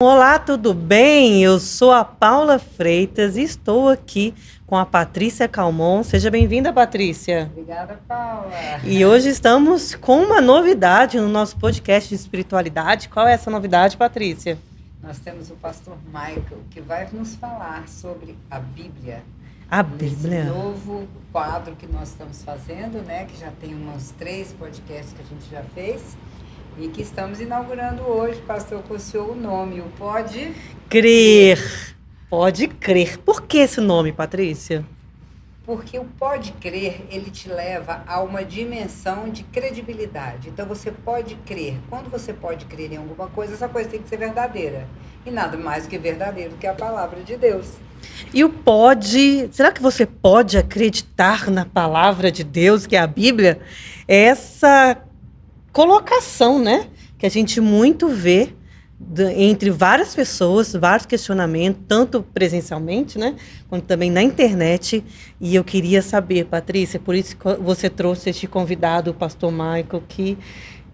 Olá, tudo bem? Eu sou a Paula Freitas e estou aqui com a Patrícia Calmon. Seja bem-vinda, Patrícia. Obrigada, Paula. E hoje estamos com uma novidade no nosso podcast de espiritualidade. Qual é essa novidade, Patrícia? Nós temos o pastor Michael, que vai nos falar sobre a Bíblia. A Bíblia. Esse novo quadro que nós estamos fazendo, né? Que já tem uns 3 podcasts que a gente já fez. E que estamos inaugurando hoje, pastor, com o senhor o nome, o Pode Crer. Pode crer. Por que esse nome, Patrícia? Porque o pode crer, ele te leva a uma dimensão de credibilidade. Então você pode crer. Quando você pode crer em alguma coisa, essa coisa tem que ser verdadeira. E nada mais do que verdadeiro que a palavra de Deus. E o pode... Será que você pode acreditar na palavra de Deus, que é a Bíblia? Essa colocação, né? Que a gente muito vê entre várias pessoas, vários questionamentos, tanto presencialmente, né? Quanto também na internet. E eu queria saber, Patrícia, por isso que você trouxe este convidado, o pastor Michael, que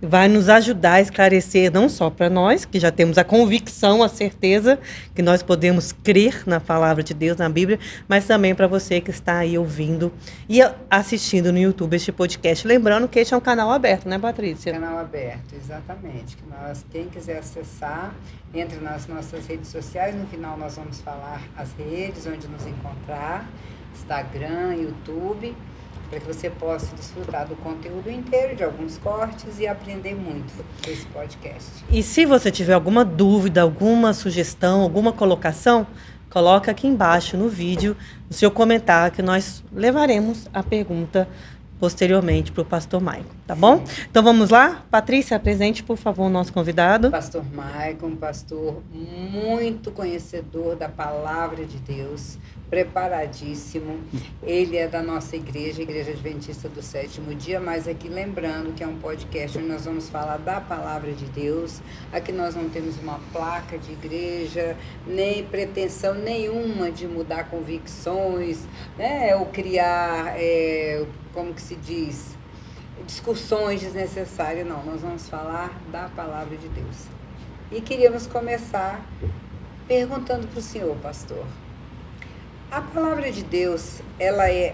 vai nos ajudar a esclarecer, não só para nós, que já temos a convicção, a certeza que nós podemos crer na palavra de Deus, na Bíblia, mas também para você que está aí ouvindo e assistindo no YouTube este podcast. Lembrando que este é um canal aberto, né, Patrícia? Canal aberto, exatamente. Quem quiser acessar, entre nas nossas redes sociais. No final nós vamos falar as redes onde nos encontrar, Instagram, YouTube, para que você possa desfrutar do conteúdo inteiro, de alguns cortes e aprender muito desse podcast. E se você tiver alguma dúvida, alguma sugestão, alguma colocação, coloca aqui embaixo no vídeo o seu comentário, que nós levaremos a pergunta posteriormente para o pastor Michael, tá bom? Sim. Então vamos lá? Patrícia, apresente, por favor, o nosso convidado. Pastor Michael, um pastor muito conhecedor da palavra de Deus, preparadíssimo. Ele é da nossa igreja, Igreja Adventista do Sétimo Dia, mas aqui lembrando que é um podcast onde nós vamos falar da palavra de Deus. Aqui nós não temos uma placa de igreja, nem pretensão nenhuma de mudar convicções, né? Ou criar, como que se diz, discussões desnecessárias. Não, nós vamos falar da palavra de Deus. E queríamos começar perguntando para o senhor, pastor. A palavra de Deus,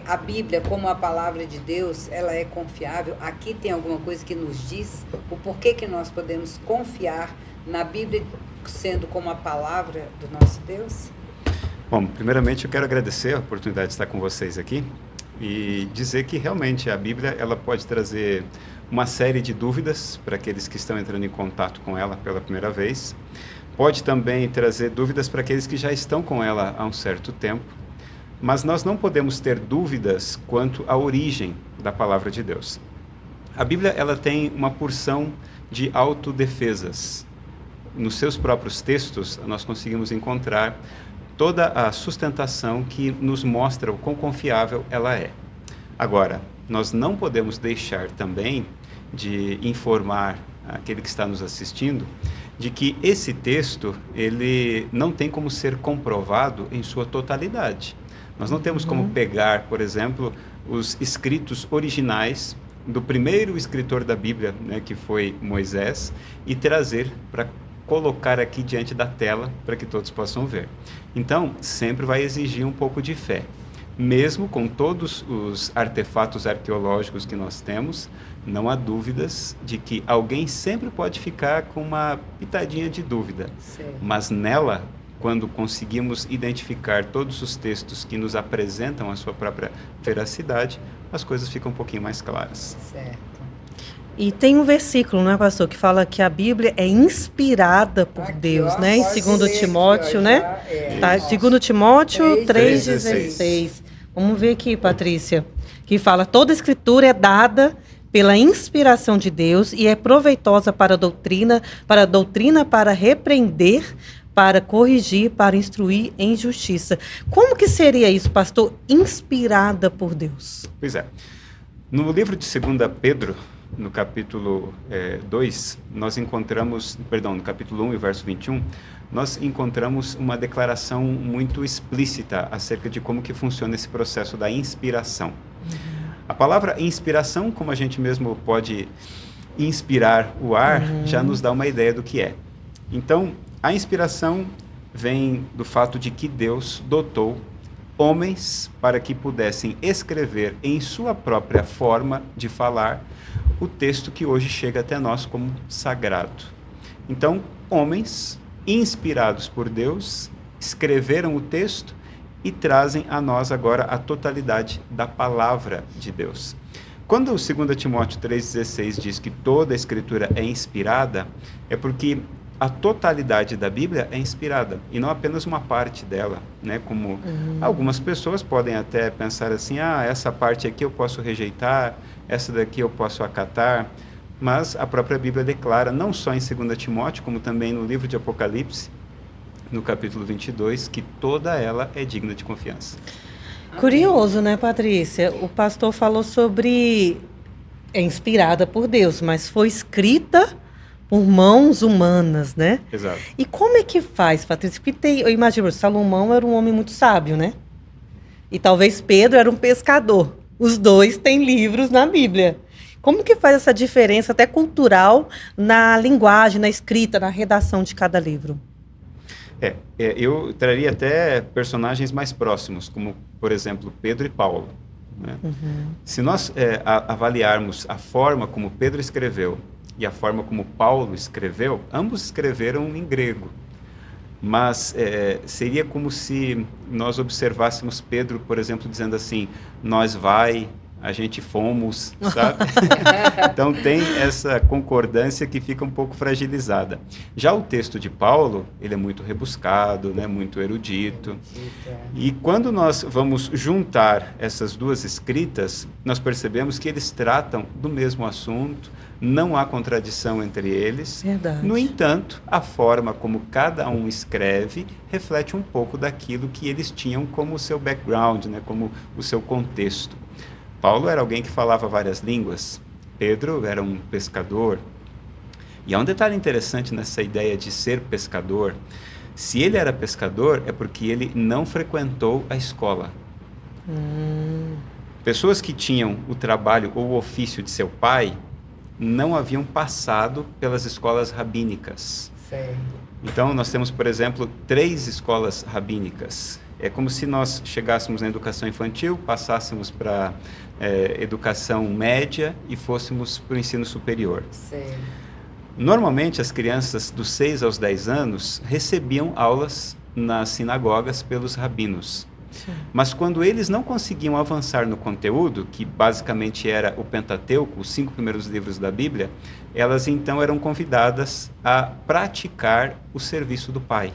a Bíblia como a palavra de Deus, ela é confiável? Aqui tem alguma coisa que nos diz o porquê que nós podemos confiar na Bíblia sendo como a palavra do nosso Deus? Bom, primeiramente eu quero agradecer a oportunidade de estar com vocês aqui e dizer que realmente a Bíblia ela pode trazer uma série de dúvidas para aqueles que estão entrando em contato com ela pela primeira vez. Pode também trazer dúvidas para aqueles que já estão com ela há um certo tempo. Mas nós não podemos ter dúvidas quanto à origem da palavra de Deus. A Bíblia ela tem uma porção de autodefesas. Nos seus próprios textos, nós conseguimos encontrar toda a sustentação que nos mostra o quão confiável ela é. Agora, nós não podemos deixar também de informar aquele que está nos assistindo de que esse texto ele não tem como ser comprovado em sua totalidade. Nós não temos como pegar, por exemplo, os escritos originais do primeiro escritor da Bíblia, né, que foi Moisés, e trazer para colocar aqui diante da tela para que todos possam ver. Então, sempre vai exigir um pouco de fé. Mesmo com todos os artefatos arqueológicos que nós temos, não há dúvidas de que alguém sempre pode ficar com uma pitadinha de dúvida. Certo. Mas nela, quando conseguimos identificar todos os textos que nos apresentam a sua própria veracidade, as coisas ficam um pouquinho mais claras. Certo. E tem um versículo, né, pastor, que fala que a Bíblia é inspirada por Aqui, Deus, ó, né? Em pode 2 ler Timóteo, aqui, ó, né? já Tá, 2 Timóteo 3,16. 3,16. Vamos ver aqui, Patrícia, que fala: toda escritura é dada pela inspiração de Deus e é proveitosa para a doutrina, para repreender, para corrigir, para instruir em justiça. Como que seria isso, pastor? Inspirada por Deus. Pois é. No livro de 2 Pedro, no capítulo 2, nós encontramos, no capítulo 1 e verso 21, nós encontramos uma declaração muito explícita acerca de como que funciona esse processo da inspiração. A palavra inspiração, como a gente mesmo pode inspirar o ar, já nos dá uma ideia do que é. Então, A inspiração vem do fato de que Deus dotou homens para que pudessem escrever em sua própria forma de falar o texto que hoje chega até nós como sagrado. Então, homens inspirados por Deus escreveram o texto e trazem a nós agora a totalidade da palavra de Deus. Quando o 2 Timóteo 3,16 diz que toda a Escritura é inspirada, é porque a totalidade da Bíblia é inspirada, e não apenas uma parte dela, né? Como algumas pessoas podem até pensar assim, essa parte aqui eu posso rejeitar, essa daqui eu posso acatar, mas a própria Bíblia declara, não só em 2 Timóteo, como também no livro de Apocalipse, no capítulo 22, que toda ela é digna de confiança. Curioso, né, Patrícia? O pastor falou sobre... É inspirada por Deus, mas foi escrita por mãos humanas, né? Exato. E como é que faz, Patrícia? Porque eu imagino, Salomão era um homem muito sábio, né? E talvez Pedro era um pescador. Os dois têm livros na Bíblia. Como que faz essa diferença até cultural na linguagem, na escrita, na redação de cada livro? Eu traria até personagens mais próximos, como, por exemplo, Pedro e Paulo. Né? Se nós avaliarmos a forma como Pedro escreveu e a forma como Paulo escreveu, ambos escreveram em grego. Mas seria como se nós observássemos Pedro, por exemplo, dizendo assim, nós vai, a gente fomos, sabe? Então tem essa concordância que fica um pouco fragilizada. Já o texto de Paulo, ele é muito rebuscado, né? Muito erudito. E quando nós vamos juntar essas duas escritas, nós percebemos que eles tratam do mesmo assunto, não há contradição entre eles. Verdade. No entanto, a forma como cada um escreve reflete um pouco daquilo que eles tinham como o seu background, né? Como o seu contexto. Paulo era alguém que falava várias línguas, Pedro era um pescador. E há um detalhe interessante nessa ideia de ser pescador. Se ele era pescador, é porque ele não frequentou a escola. Pessoas que tinham o trabalho ou o ofício de seu pai não haviam passado pelas escolas rabínicas. Certo. Então, nós temos, por exemplo, 3 escolas rabínicas. É como se nós chegássemos na educação infantil, passássemos para educação média e fôssemos para o ensino superior. Certo. Normalmente, as crianças dos 6 aos 10 anos recebiam aulas nas sinagogas pelos rabinos. Sim. Mas quando eles não conseguiam avançar no conteúdo, que basicamente era o Pentateuco, os 5 primeiros livros da Bíblia, elas então eram convidadas a praticar o serviço do pai.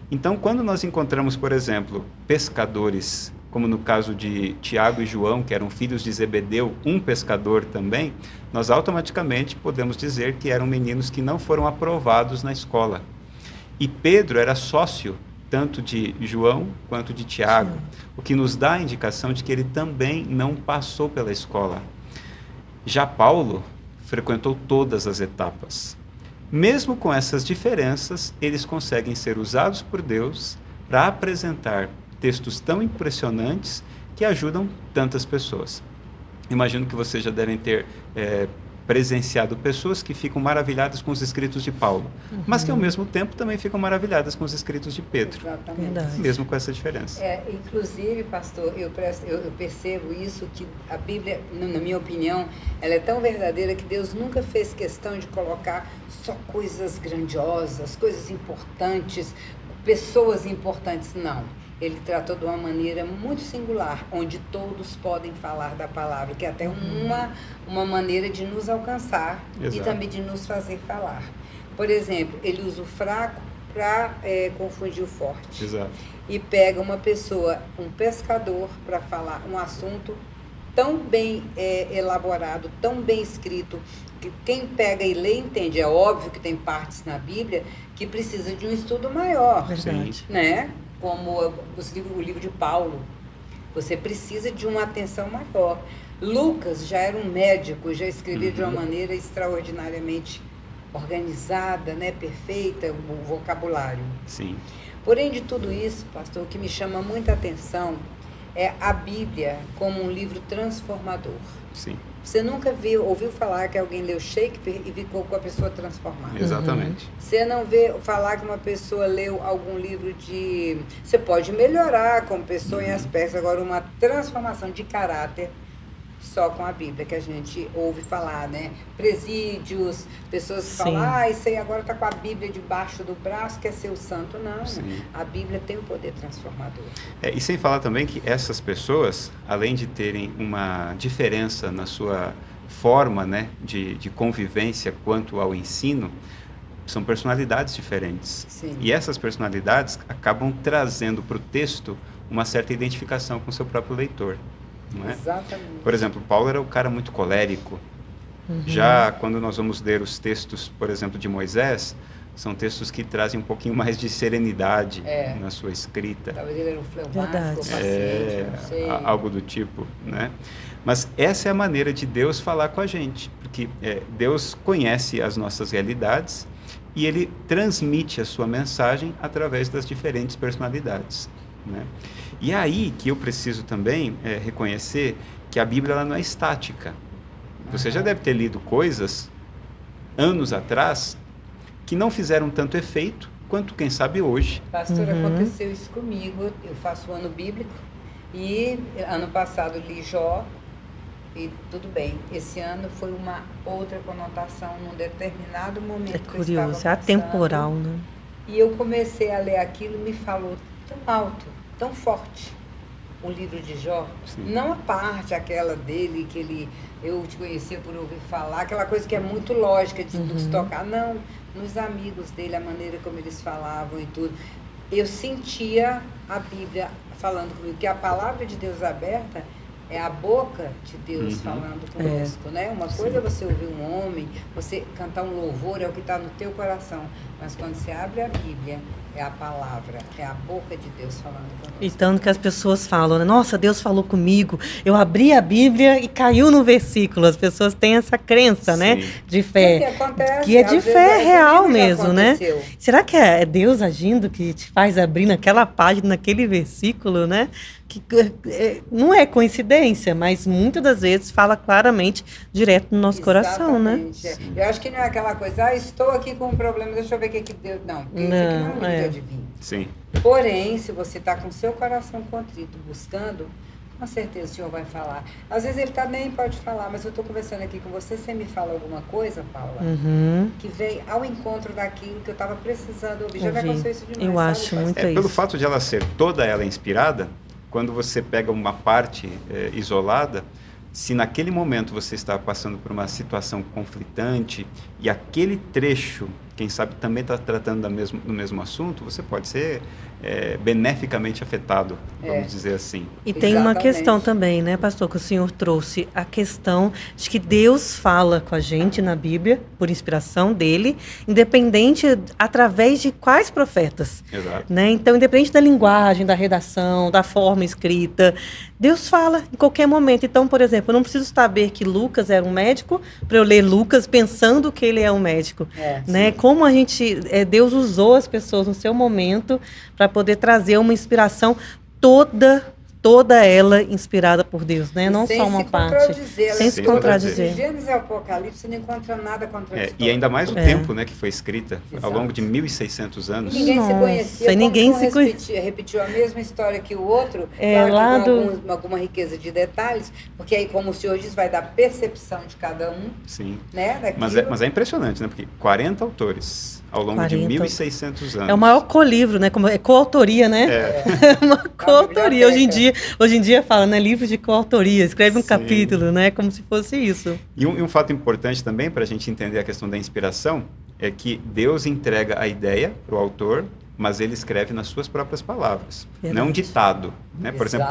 Então, quando nós encontramos, por exemplo, pescadores, como no caso de Tiago e João, que eram filhos de Zebedeu, um pescador também, nós automaticamente podemos dizer que eram meninos que não foram aprovados na escola. E Pedro era sócio tanto de João quanto de Tiago, o que nos dá a indicação de que ele também não passou pela escola. Já Paulo frequentou todas as etapas. Mesmo com essas diferenças, eles conseguem ser usados por Deus para apresentar textos tão impressionantes que ajudam tantas pessoas. Imagino que vocês já devem ter presenciado pessoas que ficam maravilhadas com os escritos de Paulo, mas que ao mesmo tempo também ficam maravilhadas com os escritos de Pedro. Exatamente. Verdade. Mesmo com essa diferença. Inclusive, pastor, eu percebo isso, que a Bíblia, na minha opinião, ela é tão verdadeira que Deus nunca fez questão de colocar só coisas grandiosas, coisas importantes, pessoas importantes, não. Ele tratou de uma maneira muito singular, onde todos podem falar da palavra, que é até uma maneira de nos alcançar. Exato. E também de nos fazer falar. Por exemplo, ele usa o fraco para confundir o forte. Exato. E pega uma pessoa, um pescador, para falar um assunto tão bem elaborado, tão bem escrito, que quem pega e lê entende. É óbvio que tem partes na Bíblia que precisa de um estudo maior. Verdade. Né? Como o livro de Paulo, você precisa de uma atenção maior. Lucas já era um médico, já escrevia de uma maneira extraordinariamente organizada, né, perfeita, o vocabulário. Sim. Porém, de tudo isso, pastor, o que me chama muita atenção é a Bíblia como um livro transformador. Sim. Você nunca ouviu falar que alguém leu Shakespeare e ficou com a pessoa transformada. Exatamente. Você não vê falar que uma pessoa leu algum livro de... Você pode melhorar como pessoa em aspectos, agora uma transformação de caráter só com a Bíblia, que a gente ouve falar, né? Presídios, pessoas que falam, isso aí agora está com a Bíblia debaixo do braço, quer ser o santo. Não, Sim. A Bíblia tem um poder transformador. E sem falar também que essas pessoas, além de terem uma diferença na sua forma, né, de convivência quanto ao ensino, são personalidades diferentes. Sim. E essas personalidades acabam trazendo para o texto uma certa identificação com o seu próprio leitor. Não é? Exatamente. Por exemplo, Paulo era um cara muito colérico. Já quando nós vamos ler os textos, por exemplo, de Moisés, são textos que trazem um pouquinho mais de serenidade na sua escrita. Talvez ele era um fleumático, paciente, não sei. Algo do tipo, né? Mas essa é a maneira de Deus falar com a gente, porque Deus conhece as nossas realidades e Ele transmite a sua mensagem através das diferentes personalidades, né? E é aí que eu preciso também reconhecer que a Bíblia ela não é estática. Você já deve ter lido coisas, anos atrás, que não fizeram tanto efeito quanto, quem sabe, hoje. Pastor, aconteceu isso comigo. Eu faço o ano bíblico e ano passado li Jó e tudo bem. Esse ano foi uma outra conotação num determinado momento. É curioso, é atemporal, né? E eu comecei a ler aquilo e me falou tão alto, tão forte, o livro de Jó. Sim. Não a parte aquela dele, que eu te conhecia por ouvir falar, aquela coisa que é muito lógica de nos tocar, não, nos amigos dele, a maneira como eles falavam e tudo. Eu sentia a Bíblia falando comigo, que a palavra de Deus aberta é a boca de Deus falando conosco, né? Uma coisa é você ouvir um homem, você cantar um louvor, é o que está no teu coração. Mas quando você abre a Bíblia, é a palavra, é a boca de Deus falando conosco. E tanto que as pessoas falam, né? Nossa, Deus falou comigo. Eu abri a Bíblia e caiu no versículo. As pessoas têm essa crença, né? De fé. Que acontece, que é de fé real mesmo, né? Aconteceu. Será que é Deus agindo que te faz abrir naquela página, naquele versículo, né? Que não é coincidência, mas muitas das vezes fala claramente direto no nosso coração, né? Eu acho que não é aquela coisa, estou aqui com um problema, deixa eu ver o que Deus... Não, porque isso aqui não é um livro de adivinho. Sim. Porém, se você está com o seu coração contrito, buscando, com certeza o Senhor vai falar. Às vezes ele também pode falar, mas eu estou conversando aqui com você, você me fala alguma coisa, Paula, que vem ao encontro daquilo que eu estava precisando ouvir. Já vai acontecer isso demais, eu acho muito isso. Pelo fato de ela ser toda ela inspirada, quando você pega uma parte isolada, se naquele momento você está passando por uma situação conflitante e aquele trecho, quem sabe, também está tratando do mesmo assunto, você pode ser beneficamente afetado, vamos dizer assim. E tem uma questão também, né, pastor, que o senhor trouxe, a questão de que Deus fala com a gente na Bíblia, por inspiração dele, independente, através de quais profetas. Exato. Né? Então, independente da linguagem, da redação, da forma escrita, Deus fala em qualquer momento. Então, por exemplo, eu não preciso saber que Lucas era um médico para eu ler Lucas pensando que ele é um médico. Né? Como a gente, Deus usou as pessoas no seu momento para poder trazer uma inspiração toda ela inspirada por Deus, né? Não só uma parte. Sem se contradizer. Em Gênesis e Apocalipse você não encontra nada contraditório. E ainda mais o tempo, né, que foi escrita, ao longo de 1.600 anos. E ninguém se conhecia, ninguém repetiu a mesma história que o outro, claro, com alguma riqueza de detalhes, porque aí, como o senhor diz, vai dar percepção de cada um. Sim. Né, mas é impressionante, né? Porque 40 autores ao longo de 1.600 anos. É o maior colivro, né? É coautoria, né? É uma coautoria. Hoje em dia fala, né? Livro de coautoria. Escreve um capítulo, né? Como se fosse isso. E um fato importante também para a gente entender a questão da inspiração é que Deus entrega a ideia para o autor, mas ele escreve nas suas próprias palavras. Verdade. Não ditado. Né? Por exemplo,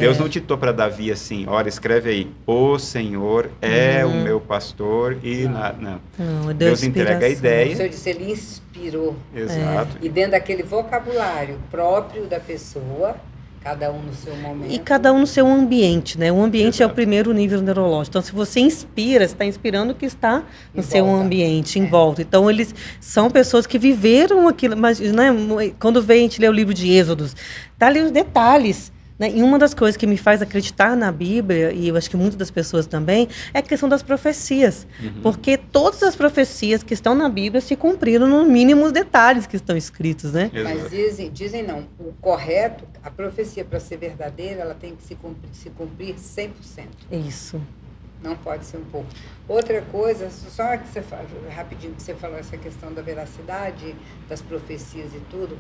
Deus não ditou para Davi assim, olha, escreve aí, o Senhor é o meu pastor e... Não, Deus entrega a ideia. O Senhor disse, ele inspirou. Exato. E dentro daquele vocabulário próprio da pessoa, cada um no seu momento. E cada um no seu ambiente, né? O ambiente é o primeiro nível neurológico. Então, se você inspira, você está inspirando o que está no seu ambiente, em volta. Então, eles são pessoas que viveram aquilo. Mas, né, quando a gente lê o livro de Êxodos, tá ali os detalhes né? E uma das coisas que me faz acreditar na Bíblia, e eu acho que muitas das pessoas também, é a questão das profecias. Porque todas as profecias que estão na Bíblia se cumpriram no mínimo os detalhes que estão escritos, né? Mas dizem não, o correto, a profecia para ser verdadeira, ela tem que se cumprir 100%. Isso. Não pode ser um pouco. Outra coisa, só que você rapidinho que você falou essa questão da veracidade das profecias e tudo,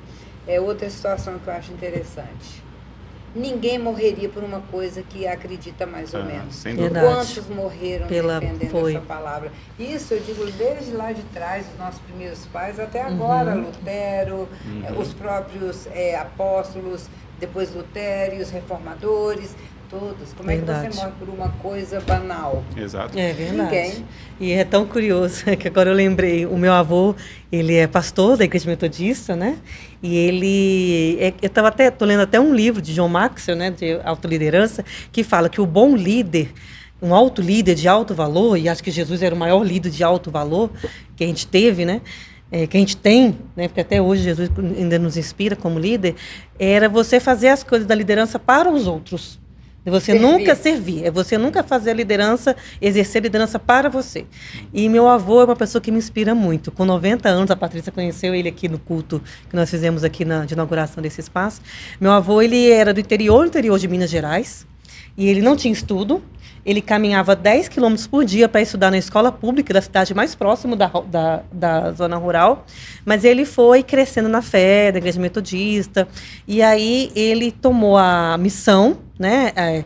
é outra situação que eu acho interessante. Ninguém morreria por uma coisa que acredita mais ou menos. Sem dúvida. Quantos morreram defendendo essa palavra? Isso eu digo desde lá de trás, dos nossos primeiros pais, até agora, Lutero, os próprios apóstolos, depois Lutero e os reformadores, todos. Como é que você morre por uma coisa banal? Exato. É verdade. Ninguém. E é tão curioso que agora eu lembrei, o meu avô, ele é pastor da Igreja Metodista, né? E ele, tô lendo até um livro de John Maxwell, né, de autoliderança, que fala que o bom líder, um alto líder de alto valor, e acho que Jesus era o maior líder de alto valor que a gente teve, né? Que a gente tem, né, porque até hoje Jesus ainda nos inspira como líder, era você fazer as coisas da liderança para os outros. Você nunca servir, é você nunca fazer a liderança, exercer a liderança para você. E meu avô é uma pessoa que me inspira muito. Com 90 anos, a Patrícia conheceu ele aqui no culto que nós fizemos aqui de inauguração desse espaço. Meu avô, ele era do interior de Minas Gerais, e ele não tinha estudo. Ele caminhava 10 quilômetros por dia para estudar na escola pública da cidade mais próxima da zona rural, mas ele foi crescendo na fé da Igreja Metodista, e aí ele tomou a missão, né,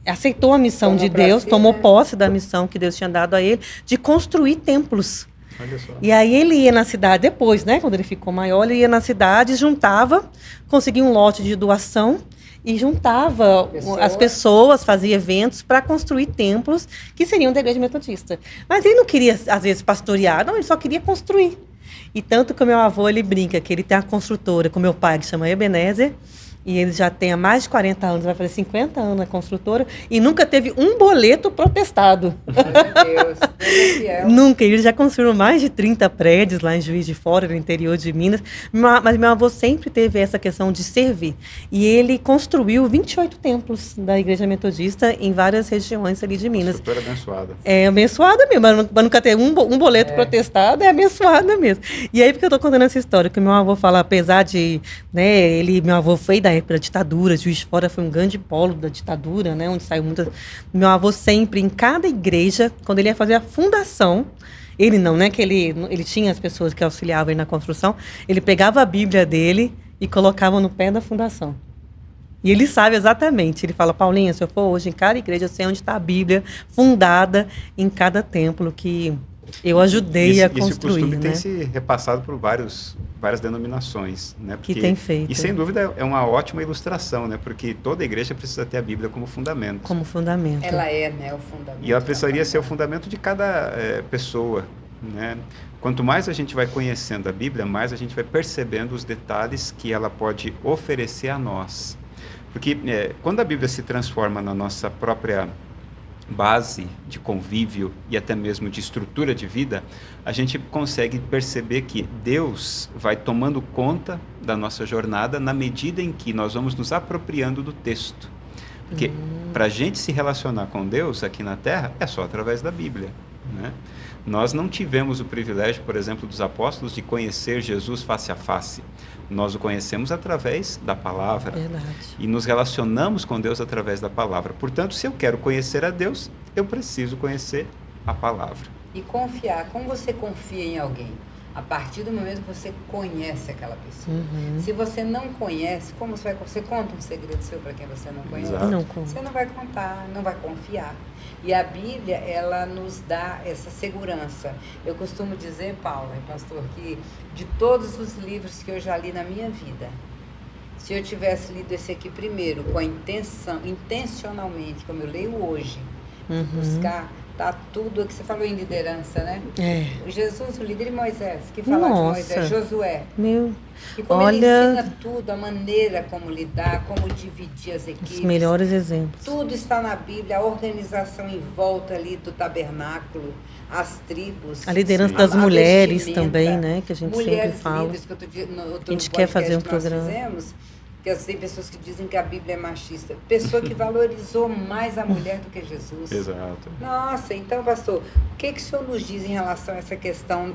aceitou a missão de Deus, tomou posse da missão que Deus tinha dado a ele, de construir templos. Olha só. E aí ele ia na cidade, depois, né, quando ele ficou maior, ele ia na cidade, juntava, conseguia um lote de doação, e juntava as pessoas, fazia eventos para construir templos que seriam da Igreja Metodista. Mas ele não queria, às vezes, pastorear, não, ele só queria construir. E tanto que o meu avô, ele brinca que ele tem uma construtora com meu pai, que chama Ebenezer, e ele já tem há mais de 40 anos, vai fazer 50 anos na construtora, e nunca teve um boleto protestado. Meu Deus, Deus nunca. Ele já construiu mais de 30 prédios lá em Juiz de Fora, no interior de Minas, mas meu avô sempre teve essa questão de servir. E ele construiu 28 templos da Igreja Metodista em várias regiões ali de Minas. Super abençoada. É abençoada mesmo, mas nunca ter um boleto protestado, é abençoada mesmo. E aí, porque eu estou contando essa história, que meu avô fala, apesar de, né, meu avô foi da época da ditadura, Juiz de Fora foi um grande polo da ditadura, né, onde saiu muita... Meu avô sempre, em cada igreja, quando ele ia fazer a fundação, ele não, né, que ele tinha as pessoas que auxiliavam ele na construção, ele pegava a Bíblia dele e colocava no pé da fundação. E ele sabe exatamente, ele fala, Paulinha, se eu for hoje em cada igreja, eu sei onde está a Bíblia fundada em cada templo que eu ajudei a construir. Esse costume, né, tem se repassado por várias denominações, né? Porque, que tem feito. E sem dúvida é uma ótima ilustração, né? Porque toda igreja precisa ter a Bíblia como fundamento. Como fundamento. Ela é, né, o fundamento. E ela precisaria ser o fundamento de cada pessoa, né? Quanto mais a gente vai conhecendo a Bíblia, mais a gente vai percebendo os detalhes que ela pode oferecer a nós. Porque quando a Bíblia se transforma na nossa própria base de convívio e até mesmo de estrutura de vida, a gente consegue perceber que Deus vai tomando conta da nossa jornada na medida em que nós vamos nos apropriando do texto. Porque para a gente se relacionar com Deus aqui na Terra é só através da Bíblia, né? Nós não tivemos o privilégio, por exemplo, dos apóstolos de conhecer Jesus face a face. Nós o conhecemos através da palavra. Verdade. E nos relacionamos com Deus através da palavra. Portanto, se eu quero conhecer a Deus, eu preciso conhecer a palavra. E confiar. Como você confia em alguém? A partir do momento que você conhece aquela pessoa. Se você não conhece, como você conta um segredo seu para quem você não conhece? Exato. Você não vai contar, não vai confiar. E a Bíblia, ela nos dá essa segurança. Eu costumo dizer, Paula e pastor, que de todos os livros que eu já li na minha vida, se eu tivesse lido esse aqui primeiro, com a intenção, intencionalmente, como eu leio hoje, buscar, tá tudo o que você falou em liderança, né? O Jesus, o líder, e Moisés, que fala de Moisés, Josué. E como ele ensina tudo, a maneira como lidar, como dividir as equipes. Os melhores exemplos. Tudo está na Bíblia, a organização em volta ali do tabernáculo, as tribos. A liderança das mulheres também, né? Que a gente sempre fala. Líderes, que a gente quer fazer um programa. Porque tem pessoas que dizem que a Bíblia é machista. Pessoa que valorizou mais a mulher do que Jesus. Exato. Nossa, então, pastor, o que o senhor nos diz em relação a essa questão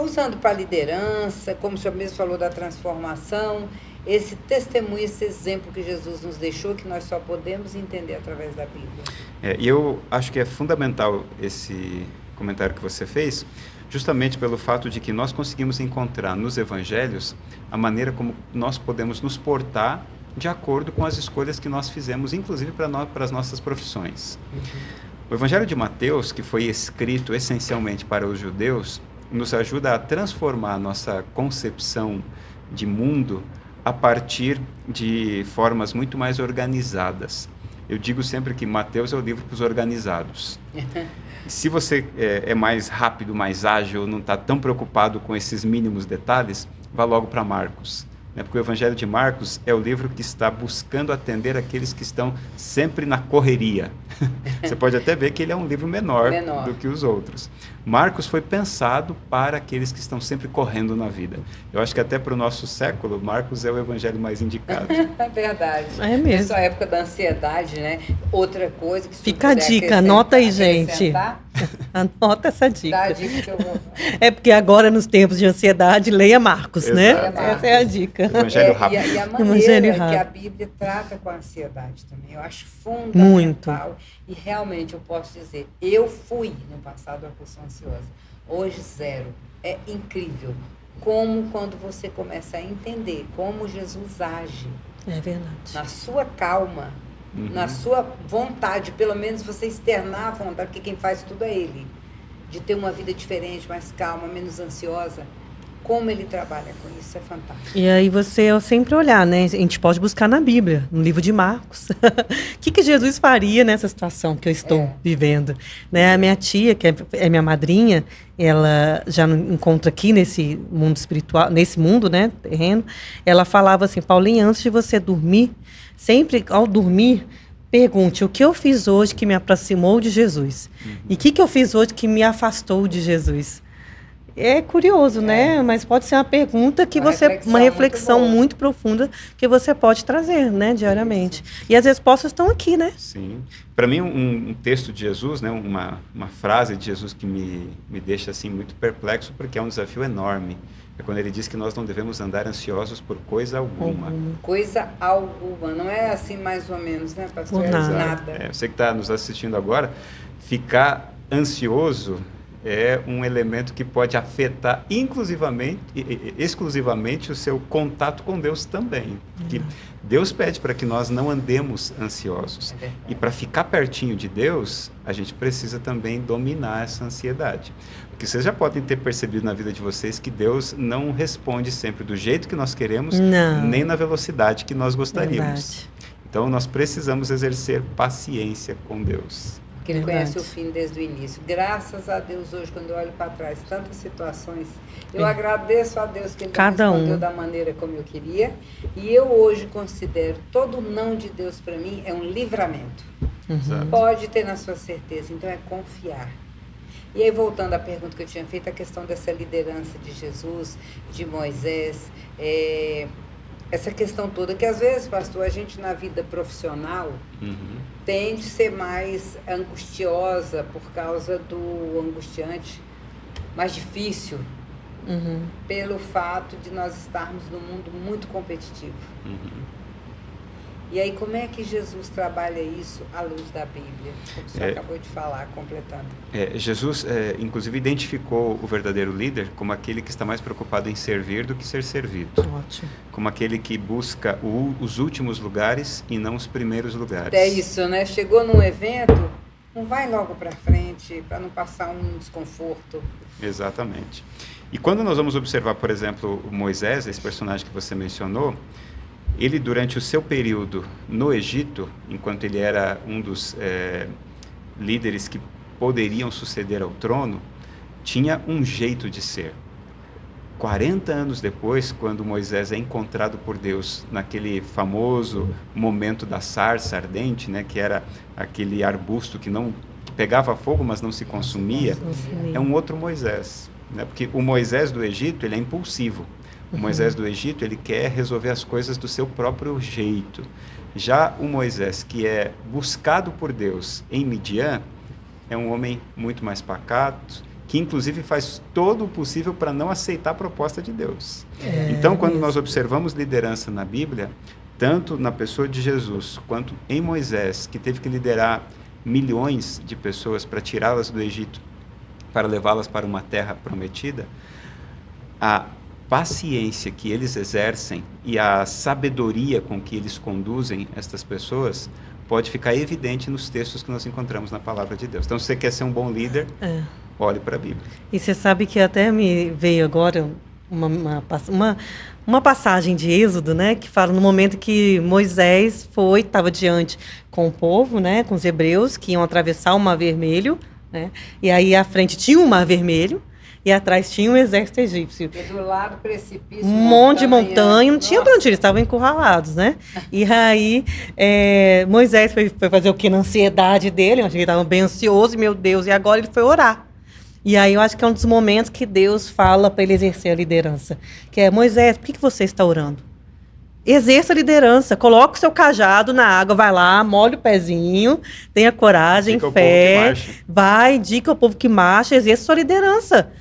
usando para a liderança, como o senhor mesmo falou, da transformação, esse testemunho, esse exemplo que Jesus nos deixou, que nós só podemos entender através da Bíblia? E eu acho que é fundamental esse comentário que você fez, justamente pelo fato de que nós conseguimos encontrar nos evangelhos a maneira como nós podemos nos portar de acordo com as escolhas que nós fizemos, inclusive para as nossas profissões. O Evangelho de Mateus, que foi escrito essencialmente para os judeus, nos ajuda a transformar a nossa concepção de mundo a partir de formas muito mais organizadas. Eu digo sempre que Mateus é o livro para os organizados. Se você é mais rápido, mais ágil, não está tão preocupado com esses mínimos detalhes, vá logo para Marcos. Porque o Evangelho de Marcos é o livro que está buscando atender aqueles que estão sempre na correria. Você pode até ver que ele é um livro menor do que os outros. Marcos foi pensado para aqueles que estão sempre correndo na vida. Eu acho que até para o nosso século, Marcos é o evangelho mais indicado. É verdade. É mesmo. Nessa época da ansiedade, né? Outra coisa que... Fica a dica, anota aí, gente. Anota essa dica. Dá a dica que eu vou... É porque agora, nos tempos de ansiedade, leia Marcos, Exato. né? Leia Marcos. Essa é a dica. Evangelho rápido. E a Evangelho maneira rápido. que a Bíblia trata com a ansiedade também, eu acho fundamental. Muito. E realmente eu posso dizer, eu fui no passado uma pessoa ansiosa, hoje zero. É incrível como quando você começa a entender como Jesus age É verdade. na sua calma, na sua vontade, pelo menos você externar a vontade, porque quem faz tudo é Ele, de ter uma vida diferente, mais calma, menos ansiosa. Como ele trabalha com isso, é fantástico. E aí você sempre olhar, né? A gente pode buscar na Bíblia, no livro de Marcos. O que Jesus faria nessa situação que eu estou vivendo? Né? A minha tia, que é minha madrinha, ela já encontra aqui nesse mundo espiritual, nesse mundo, né, terreno, ela falava assim, Paulinha, antes de você dormir, sempre ao dormir, pergunte o que eu fiz hoje que me aproximou de Jesus? E o que eu fiz hoje que me afastou de Jesus? É curioso, né? Mas pode ser uma pergunta que uma reflexão muito profunda que você pode trazer, né, diariamente. Isso. E as respostas estão aqui, né? Sim. Para mim, um texto de Jesus, né, uma frase de Jesus que me deixa assim muito perplexo, porque é um desafio enorme. É quando ele diz que nós não devemos andar ansiosos por coisa alguma. Coisa alguma. Não é assim mais ou menos, né, pastor? Por nada. Você que está nos assistindo agora, ficar ansioso é um elemento que pode afetar exclusivamente o seu contato com Deus também. Porque Deus pede para que nós não andemos ansiosos. E para ficar pertinho de Deus, a gente precisa também dominar essa ansiedade. Porque vocês já podem ter percebido na vida de vocês que Deus não responde sempre do jeito que nós queremos, nem na velocidade que nós gostaríamos. Verdade. Então nós precisamos exercer paciência com Deus. Que ele conhece o fim desde o início. Graças a Deus, hoje, quando eu olho para trás, tantas situações, eu agradeço a Deus que ele respondeu da maneira como eu queria. E eu hoje considero todo não de Deus para mim é um livramento. Pode ter na sua certeza, então é confiar. E aí, voltando à pergunta que eu tinha feito, a questão dessa liderança de Jesus, de Moisés, essa questão toda, que às vezes, pastor, a gente na vida profissional tende a ser mais angustiosa por causa do angustiante, mais difícil, pelo fato de nós estarmos num mundo muito competitivo. E aí, como é que Jesus trabalha isso à luz da Bíblia? Como o senhor acabou de falar, completando. Jesus, inclusive, identificou o verdadeiro líder como aquele que está mais preocupado em servir do que ser servido. Ótimo. Como aquele que busca os últimos lugares e não os primeiros lugares. É isso, né? Chegou num evento, não vai logo para frente, para não passar um desconforto. Exatamente. E quando nós vamos observar, por exemplo, Moisés, esse personagem que você mencionou, ele, durante o seu período no Egito, enquanto ele era um dos líderes que poderiam suceder ao trono, tinha um jeito de ser. 40 anos depois, quando Moisés é encontrado por Deus naquele famoso momento da sarça ardente, né, que era aquele arbusto que pegava fogo, mas não se consumia, é um outro Moisés. Né, porque o Moisés do Egito, ele é impulsivo. O Moisés do Egito, ele quer resolver as coisas do seu próprio jeito. Já o Moisés, que é buscado por Deus em Midian, é um homem muito mais pacato, que inclusive faz todo o possível para não aceitar a proposta de Deus. Então, quando nós observamos liderança na Bíblia, tanto na pessoa de Jesus, quanto em Moisés, que teve que liderar milhões de pessoas para tirá-las do Egito, para levá-las para uma terra prometida, a paciência que eles exercem e a sabedoria com que eles conduzem estas pessoas pode ficar evidente nos textos que nós encontramos na palavra de Deus. Então, se você quer ser um bom líder, olhe para a Bíblia. E você sabe que até me veio agora uma passagem de Êxodo, né, que fala no momento que Moisés estava diante com o povo, né, com os hebreus, que iam atravessar o Mar Vermelho, né, e aí à frente tinha o Mar Vermelho, e atrás tinha um exército egípcio. E do lado precipício. Um monte de montanha, não tinha pra onde ir, eles estavam encurralados, né? E aí, Moisés foi fazer o quê? Na ansiedade dele, eu acho que ele estava bem ansioso, meu Deus, e agora ele foi orar. E aí eu acho que é um dos momentos que Deus fala para ele exercer a liderança. Que é, Moisés, por que você está orando? Exerça a liderança, coloca o seu cajado na água, vai lá, molha o pezinho, tenha coragem, fé, vai, indica ao povo que marcha, exerça a sua liderança.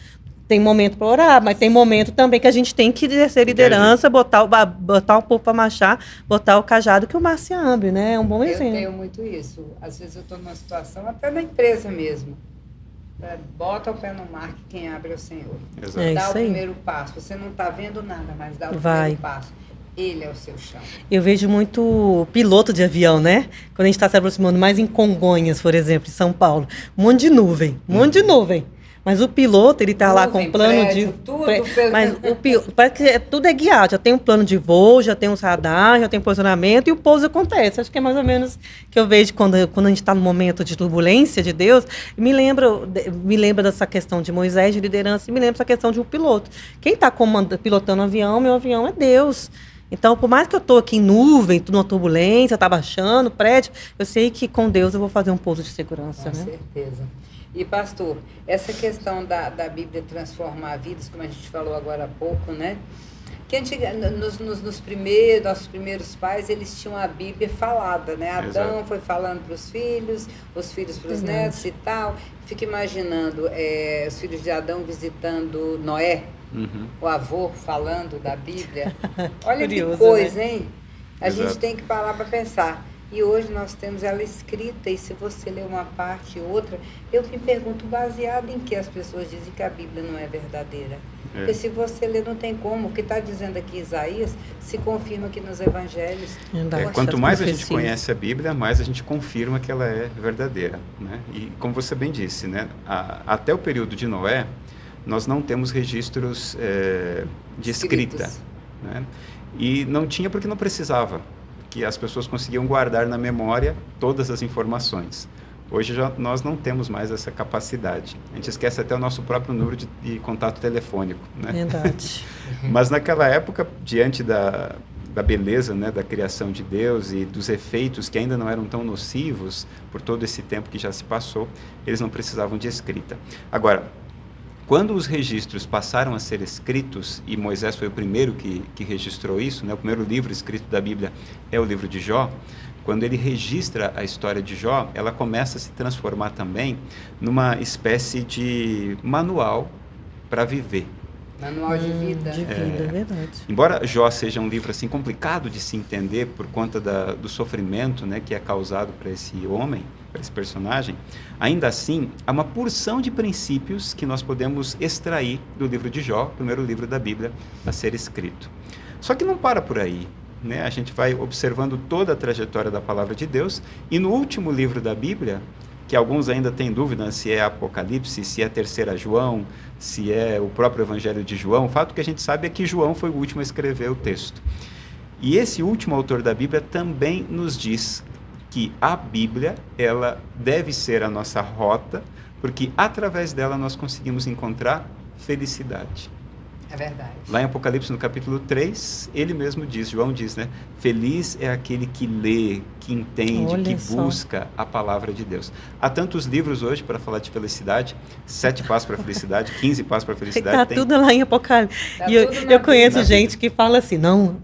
Tem momento para orar, mas tem momento também que a gente tem que exercer liderança, botar o povo para marchar, botar o cajado que o mar se abre, né? É um bom exemplo. Eu tenho muito isso. Às vezes eu estou numa situação, até na empresa mesmo. Bota o pé no mar que quem abre é o Senhor. Dá o primeiro passo. Você não está vendo nada, mas dá o primeiro passo. Ele é o seu chão. Eu vejo muito piloto de avião, né? Quando a gente está se aproximando mais em Congonhas, por exemplo, em São Paulo. Um monte de nuvem. Mas o piloto, ele está lá com um plano prédio, mas parece que tudo é guiado. Já tem um plano de voo, já tem os radares, já tem posicionamento e o pouso acontece. Acho que é mais ou menos que eu vejo quando a gente está no momento de turbulência de Deus. Me lembra dessa questão de Moisés, de liderança, e me lembra dessa questão de um piloto. Quem está pilotando o avião, meu avião é Deus. Então, por mais que eu estou aqui em nuvem, estou numa turbulência, está baixando, prédio, eu sei que com Deus eu vou fazer um pouso de segurança. Com certeza. E, pastor, essa questão da Bíblia transformar vidas, como a gente falou agora há pouco, né? Que nossos primeiros pais, eles tinham a Bíblia falada, né? Adão foi falando para os filhos para os netos e tal. Fico imaginando os filhos de Adão visitando Noé, o avô falando da Bíblia. Olha curioso, que coisa, né? Hein? A gente tem que parar para pensar. E hoje nós temos ela escrita, e se você ler uma parte e outra, eu me pergunto baseado em que as pessoas dizem que a Bíblia não é verdadeira. Porque se você ler, não tem como. O que está dizendo aqui Isaías se confirma aqui nos evangelhos. Quanto mais a gente conhece a Bíblia, mais a gente confirma que ela é verdadeira, né? E como você bem disse, né? Até o período de Noé, nós não temos registros de escrita, né? E não tinha porque não precisava, que as pessoas conseguiam guardar na memória todas as informações. Hoje nós não temos mais essa capacidade. A gente esquece até o nosso próprio número de contato telefônico, né? Verdade. Mas naquela época, diante da beleza, né, da criação de Deus e dos efeitos que ainda não eram tão nocivos por todo esse tempo que já se passou, eles não precisavam de escrita. Agora, quando os registros passaram a ser escritos, e Moisés foi o primeiro que registrou isso, né? O primeiro livro escrito da Bíblia é o livro de Jó. Quando ele registra a história de Jó, ela começa a se transformar também numa espécie de manual para viver. Manual de vida. É verdade. Embora Jó seja um livro assim complicado de se entender por conta do sofrimento, né, que é causado para esse homem, para esse personagem, ainda assim, há uma porção de princípios que nós podemos extrair do livro de Jó, o primeiro livro da Bíblia a ser escrito. Só que não para por aí, né? A gente vai observando toda a trajetória da palavra de Deus, e no último livro da Bíblia, que alguns ainda têm dúvida se é Apocalipse, se é 3ª João, se é o próprio Evangelho de João, o fato que a gente sabe é que João foi o último a escrever o texto. E esse último autor da Bíblia também nos diz que a Bíblia, ela deve ser a nossa rota, porque através dela nós conseguimos encontrar felicidade. É verdade. Lá em Apocalipse, no capítulo 3, ele mesmo diz, João diz, né? Feliz é aquele que lê, que entende, Olha que só. busca a palavra de Deus. Há tantos livros hoje para falar de felicidade, 7 passos para a felicidade, 15 passos para a felicidade. Tá tudo lá em Apocalipse. Tá E eu, tudo na eu conheço Bíblia. gente que fala assim, não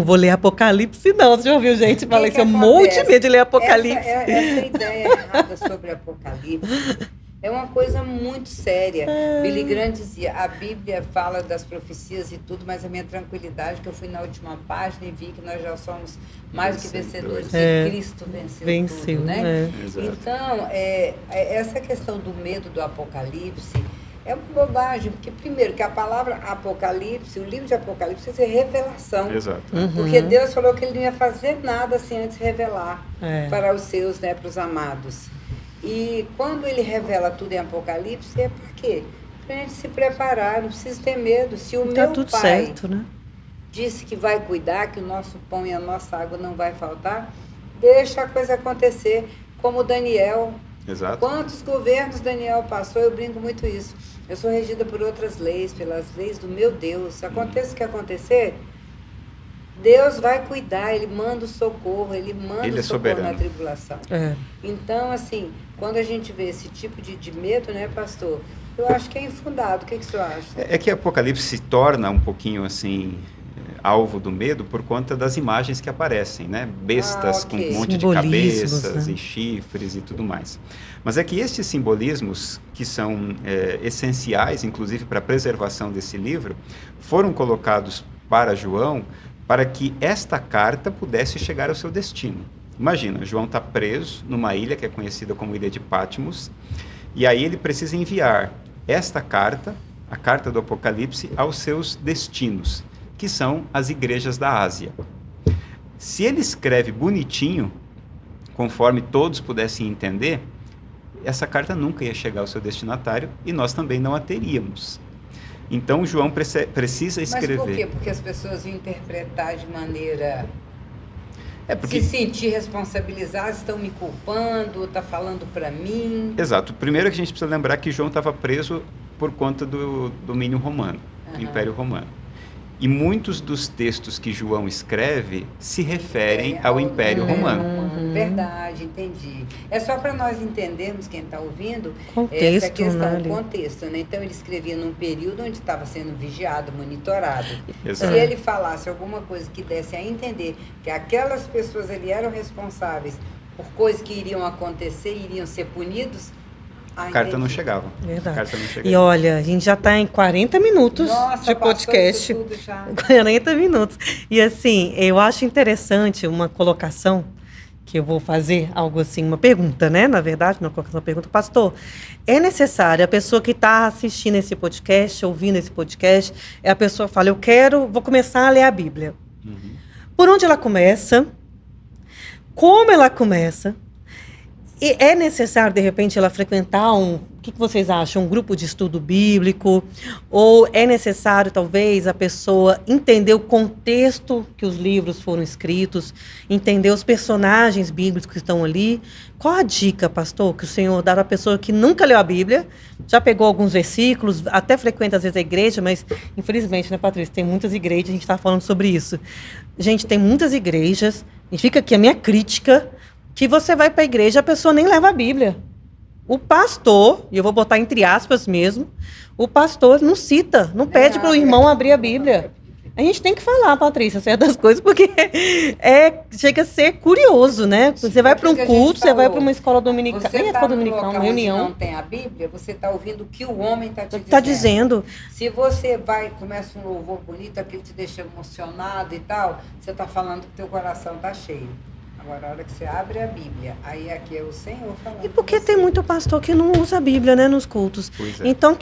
vou ler Apocalipse, não. Você já ouviu gente que fala que isso? Eu morro de medo de ler Apocalipse. Essa ideia errada sobre Apocalipse é uma coisa muito séria. Billy Graham dizia, a Bíblia fala das profecias e tudo, mas a minha tranquilidade é que eu fui na última página e vi que nós já somos mais do que vencedores, que Cristo venceu tudo, né? Exato. Então, essa questão do medo do Apocalipse é uma bobagem, porque primeiro que a palavra Apocalipse, o livro de Apocalipse é revelação. Exato. Porque Deus falou que ele não ia fazer nada assim antes de revelar para os seus, né, para os amados. E quando ele revela tudo em Apocalipse, é para quê? Para a gente se preparar, não precisa ter medo. Se o Tá meu tudo pai certo, né? disse que vai cuidar, que o nosso pão e a nossa água não vai faltar, deixa a coisa acontecer, como Daniel. Exato. Quantos governos Daniel passou, eu brinco muito isso. Eu sou regida por outras leis, pelas leis do meu Deus. Aconteça o que acontecer, Deus vai cuidar, Ele manda o socorro, Ele manda Ele o é socorro soberano. na tribulação. Então, assim, quando a gente vê esse tipo de medo, né, pastor, eu acho que é infundado. O que o senhor acha? É que Apocalipse se torna um pouquinho assim alvo do medo por conta das imagens que aparecem, né? Bestas com um monte de Simbolismos, cabeças, né? e chifres e tudo mais. Mas é que estes simbolismos, que são essenciais, inclusive para a preservação desse livro, foram colocados para João para que esta carta pudesse chegar ao seu destino. Imagina, João está preso numa ilha que é conhecida como Ilha de Patmos, e aí ele precisa enviar esta carta, a carta do Apocalipse, aos seus destinos, que são as igrejas da Ásia. Se ele escreve bonitinho, conforme todos pudessem entender, essa carta nunca ia chegar ao seu destinatário e nós também não a teríamos. Então, João precisa escrever. Mas por quê? Porque as pessoas iam interpretar de maneira... porque... Se sentir responsabilizadas, estão me culpando, está falando para mim. Exato. Primeiro que a gente precisa lembrar que João estava preso por conta do domínio romano, do Império Romano. E muitos dos textos que João escreve se referem ao Império Romano. Verdade, entendi. É só para nós entendermos, quem está ouvindo, Contexto, essa questão, né? contexto, né? Então ele escrevia num período onde estava sendo vigiado, monitorado. Exato. Se ele falasse alguma coisa que desse a entender que aquelas pessoas ali eram responsáveis por coisas que iriam acontecer, iriam ser punidos, A carta não chegava. Verdade. A carta não chegava. E olha, a gente já está em 40 minutos Nossa, de podcast. passou isso tudo já. 40 minutos. E assim, eu acho interessante uma colocação que eu vou fazer, algo assim, uma pergunta, né? Na verdade, uma colocação, uma pergunta. Pastor, é necessário, a pessoa que está assistindo esse podcast, ouvindo esse podcast, é a pessoa que fala, vou começar a ler a Bíblia. Por onde ela começa? Como ela começa? E é necessário, de repente, ela frequentar o que vocês acham? Um grupo de estudo bíblico? Ou é necessário, talvez, a pessoa entender o contexto que os livros foram escritos, entender os personagens bíblicos que estão ali? Qual a dica, pastor, que o senhor dá para a pessoa que nunca leu a Bíblia, já pegou alguns versículos, até frequenta, às vezes, a igreja, mas, infelizmente, né, Patrícia, tem muitas igrejas, a gente está falando sobre isso. Gente, tem muitas igrejas, e fica aqui a minha crítica, que você vai para a igreja, a pessoa nem leva a Bíblia. O pastor, e eu vou botar entre aspas mesmo, o pastor não cita, não pede para o irmão abrir a Bíblia. A gente tem que falar, Patrícia, certas coisas, porque chega a ser curioso, né? Você vai para um culto, você vai para uma escola dominical, nem é escola dominical, uma reunião. Se não tem a Bíblia, você está ouvindo o que o homem está te dizendo. Está dizendo. Se você começa um louvor bonito, aquele te deixa emocionado e tal, você está falando que teu coração está cheio. Agora, a hora que você abre a Bíblia, aí aqui é o Senhor falando. E porque tem muito pastor que não usa a Bíblia, né, nos cultos. Pois é. Então,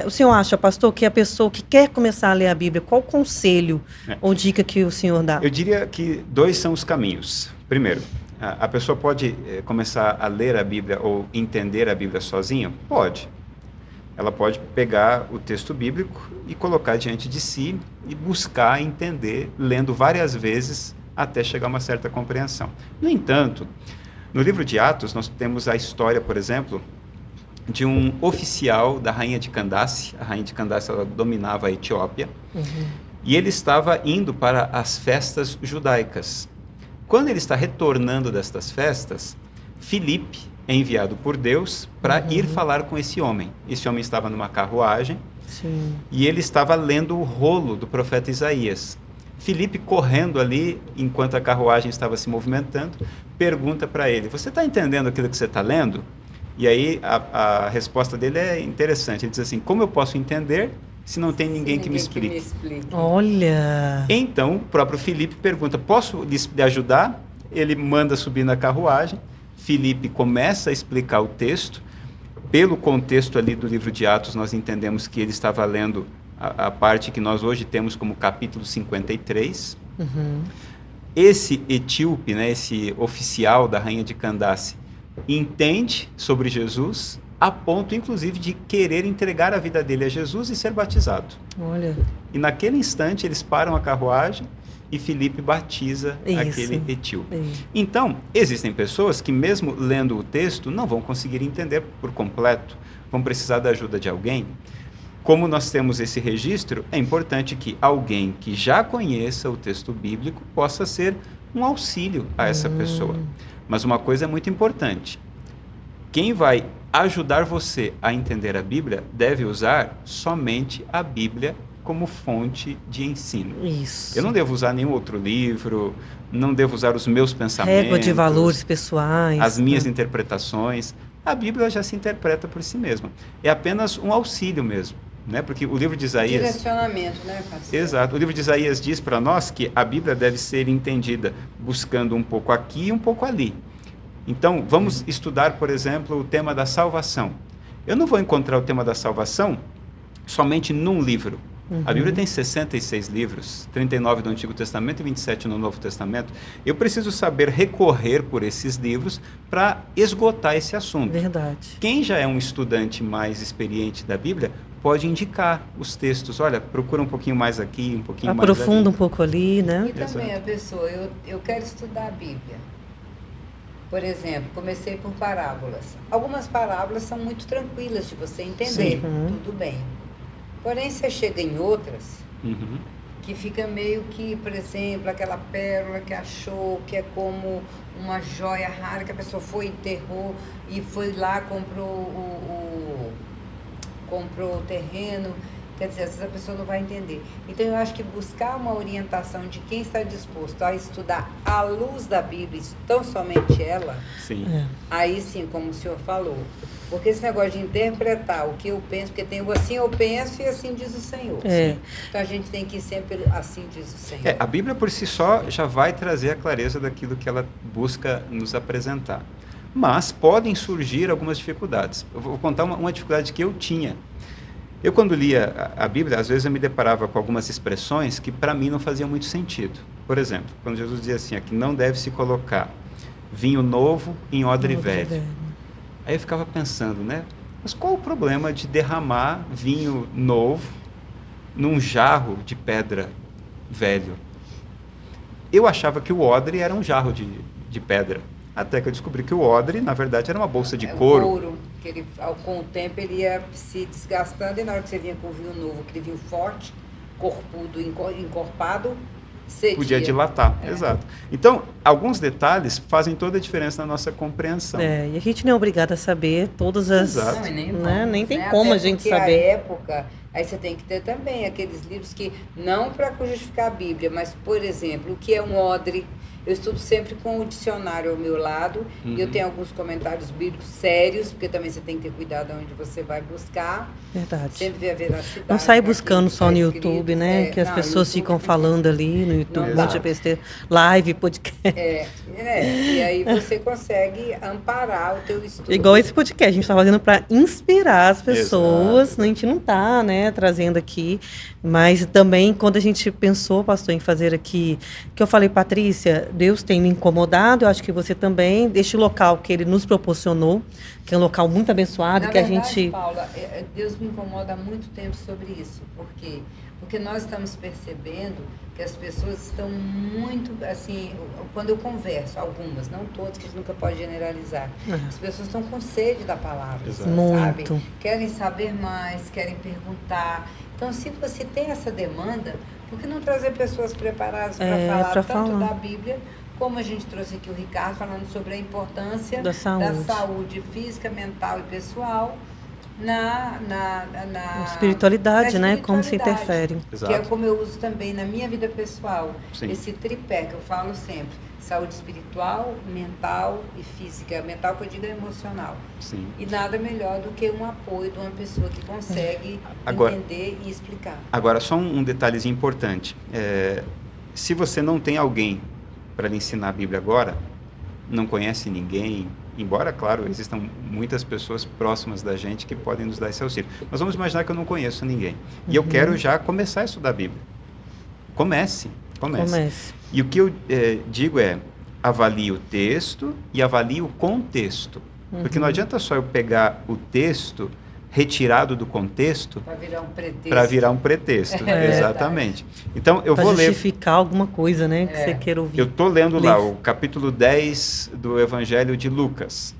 o senhor acha, pastor, que a pessoa que quer começar a ler a Bíblia, qual conselho ou dica que o senhor dá? Eu diria que 2 são os caminhos. Primeiro, a pessoa pode começar a ler a Bíblia ou entender a Bíblia sozinha? Pode. Ela pode pegar o texto bíblico e colocar diante de si e buscar entender, lendo várias vezes, até chegar a uma certa compreensão. No entanto, no livro de Atos, nós temos a história, por exemplo, de um oficial da rainha de Candace. A rainha de Candace, ela dominava a Etiópia. E ele estava indo para as festas judaicas. Quando ele está retornando destas festas, Filipe é enviado por Deus para ir falar com esse homem. Esse homem estava numa carruagem. Sim. E ele estava lendo o rolo do profeta Isaías. Filipe, correndo ali, enquanto a carruagem estava se movimentando, pergunta para ele: você está entendendo aquilo que você está lendo? E aí a resposta dele é interessante. Ele diz assim: como eu posso entender se não tem ninguém que me explique? Olha! Então, o próprio Filipe pergunta: posso lhe ajudar? Ele manda subir na carruagem. Filipe começa a explicar o texto. Pelo contexto ali do livro de Atos, nós entendemos que ele estava lendo a parte que nós hoje temos como capítulo 53. Esse etíope, né, esse oficial da rainha de Candace, entende sobre Jesus, a ponto, inclusive, de querer entregar a vida dele a Jesus e ser batizado. Olha. E naquele instante, eles param a carruagem e Filipe batiza aquele etíope. Então, existem pessoas que, mesmo lendo o texto, não vão conseguir entender por completo, vão precisar da ajuda de alguém. Como nós temos esse registro, é importante que alguém que já conheça o texto bíblico possa ser um auxílio a essa pessoa. Mas uma coisa é muito importante: quem vai ajudar você a entender a Bíblia deve usar somente a Bíblia como fonte de ensino. Isso. Eu não devo usar nenhum outro livro, não devo usar os meus pensamentos, régua de valores pessoais, as minhas interpretações. A Bíblia já se interpreta por si mesma. É apenas um auxílio mesmo, né? Porque o livro de Isaías... Direcionamento, né, pastor? Exato. O livro de Isaías diz para nós que a Bíblia deve ser entendida buscando um pouco aqui e um pouco ali. Então, vamos estudar, por exemplo, o tema da salvação. Eu não vou encontrar o tema da salvação somente num livro. A Bíblia tem 66 livros, 39 do Antigo Testamento e 27 no Novo Testamento. Eu preciso saber recorrer por esses livros para esgotar esse assunto. Verdade. Quem já é um estudante mais experiente da Bíblia pode indicar os textos. Olha, procura um pouquinho mais aqui, um pouquinho mais ali. Aprofunda um pouco ali, né? E também a pessoa, eu quero estudar a Bíblia. Por exemplo, comecei por parábolas. Algumas parábolas são muito tranquilas de você entender, tudo bem. Porém, você chega em outras que fica meio que, por exemplo, aquela pérola que achou que é como uma joia rara que a pessoa foi, enterrou e foi lá, comprou o terreno. Quer dizer, às vezes a pessoa não vai entender. Então, eu acho que buscar uma orientação de quem está disposto a estudar à luz da Bíblia, tão somente ela, aí sim, como o senhor falou. Porque esse negócio de interpretar o que eu penso, porque tem o assim eu penso e assim diz o Senhor. Então, a gente tem que ir sempre assim diz o Senhor. A Bíblia por si só já vai trazer a clareza daquilo que ela busca nos apresentar. Mas podem surgir algumas dificuldades. Eu vou contar uma dificuldade que eu tinha. Eu, quando lia a Bíblia, às vezes eu me deparava com algumas expressões que para mim não faziam muito sentido. Por exemplo, quando Jesus dizia assim, que não deve se colocar vinho novo em odre velho. Aí eu ficava pensando, né? Mas qual o problema de derramar vinho novo num jarro de pedra velho? Eu achava que o odre era um jarro de pedra. Até que eu descobri que o odre, na verdade, era uma bolsa de couro. Couro, que ele, com o tempo ele ia se desgastando, e na hora que você vinha com o vinho novo, aquele vinho forte, corpudo, encorpado, cedia. Podia dilatar, exato. Então, alguns detalhes fazem toda a diferença na nossa compreensão. E a gente não é obrigado a saber todas as... Exato. Não, nem tem como a gente saber. A época, aí você tem que ter também aqueles livros que, não para justificar a Bíblia, mas, por exemplo, o que é um odre. Eu estudo sempre com o dicionário ao meu lado, e eu tenho alguns comentários bíblicos sérios, porque também você tem que ter cuidado onde você vai buscar. Verdade. Sempre ver a veracidade. Não sai buscando só no escrito, YouTube, né? Que as pessoas ficam falando ali no YouTube, um monte de besteira, live, podcast. E aí você consegue amparar o teu estudo. Igual esse podcast, a gente está fazendo para inspirar as pessoas, a gente não está, né, trazendo aqui, mas também quando a gente pensou, pastor, em fazer aqui, que eu falei, Patrícia, Deus tem me incomodado, eu acho que você também, este local que ele nos proporcionou, que é um local muito abençoado, Na que verdade, a gente... Paula, Deus me incomoda há muito tempo sobre isso, porque Porque nós estamos percebendo que as pessoas estão muito, assim, quando eu converso, algumas, não todas, que a gente nunca pode generalizar, as pessoas estão com sede da palavra, Exato. sabe? Muito. Querem saber mais, querem perguntar. Então, se você tem essa demanda, por que não trazer pessoas preparadas para falar pra tanto falar. da Bíblia, como a gente trouxe aqui o Ricardo, falando sobre a importância Da saúde física, mental e pessoal, na Espiritualidade, na né? Como se espiritualidade. interfere. Exato. Que é como eu uso também na minha vida pessoal. Sim. Esse tripé que eu falo sempre. Saúde espiritual, mental e física. Mental que eu digo é emocional. Sim. E nada melhor do que um apoio de uma pessoa que consegue Agora- entender e explicar. Agora, só um detalhezinho importante. Se você não tem alguém para lhe ensinar a Bíblia agora, não conhece ninguém, embora, claro, existam muitas pessoas próximas da gente que podem nos dar esse auxílio. Mas vamos imaginar que eu não conheço ninguém. E eu quero já começar a estudar a Bíblia. Comece. Comece. E o que eu digo é, avalie o texto e avalie o contexto. Porque não adianta só eu pegar o texto retirado do contexto Para virar um pretexto. para virar um pretexto. Exatamente. Então, eu Para vou ler... justificar alguma coisa, né? Que você queira ouvir. Eu estou lendo lá Lê. o capítulo 10 do Evangelho de Lucas.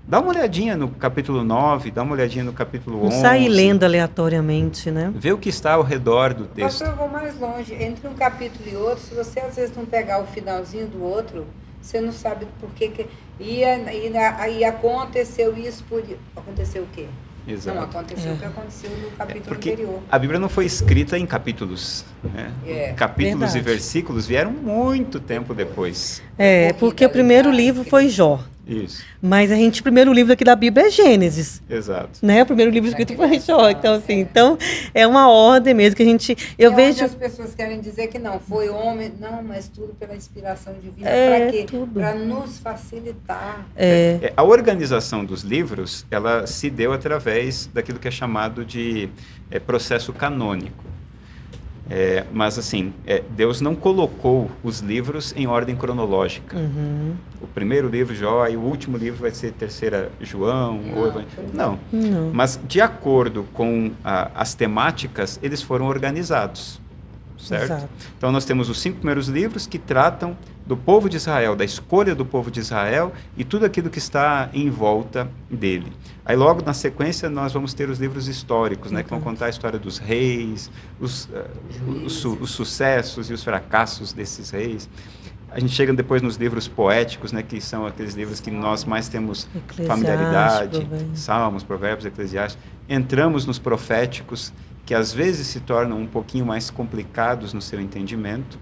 Dá uma olhadinha no capítulo 9, dá uma olhadinha no capítulo 11. Não sai lendo aleatoriamente, né? Vê o que está ao redor do texto. Pastor, eu vou mais longe. Entre um capítulo e outro, se você às vezes não pegar o finalzinho do outro, você não sabe por que... E aconteceu isso por... Aconteceu o quê? Exato. Não, aconteceu o que aconteceu no capítulo Porque anterior. a Bíblia não foi escrita em capítulos. Né? Capítulos Verdade. e versículos vieram muito tempo depois. Porque o primeiro livro foi Jó. Isso, Mas o primeiro livro aqui da Bíblia é Gênesis. exato. Né? O primeiro livro escrito foi Jó. Então, assim, é uma ordem mesmo que a gente... Eu Onde vejo... as pessoas querem dizer que não, foi homem, não, mas tudo pela inspiração divina. É, Para quê? tudo. Para nos facilitar. A organização dos livros, ela se deu através daquilo que é chamado de processo canônico. Mas, assim, Deus não colocou os livros em ordem cronológica. O primeiro livro, Jó, e o último livro vai ser Terceira João. Não. Mas, de acordo com as temáticas, eles foram organizados. Certo? Exato. Então, nós temos os 5 primeiros livros que tratam do povo de Israel, da escolha do povo de Israel e tudo aquilo que está em volta dele. Aí, logo na sequência, nós vamos ter os livros históricos, né, que vão contar a história dos reis, os sucessos e os fracassos desses reis. A gente chega depois nos livros poéticos, né, que são aqueles livros que nós mais temos familiaridade, Salmos, Provérbios, Eclesiastes. Entramos nos proféticos, que às vezes se tornam um pouquinho mais complicados no seu entendimento.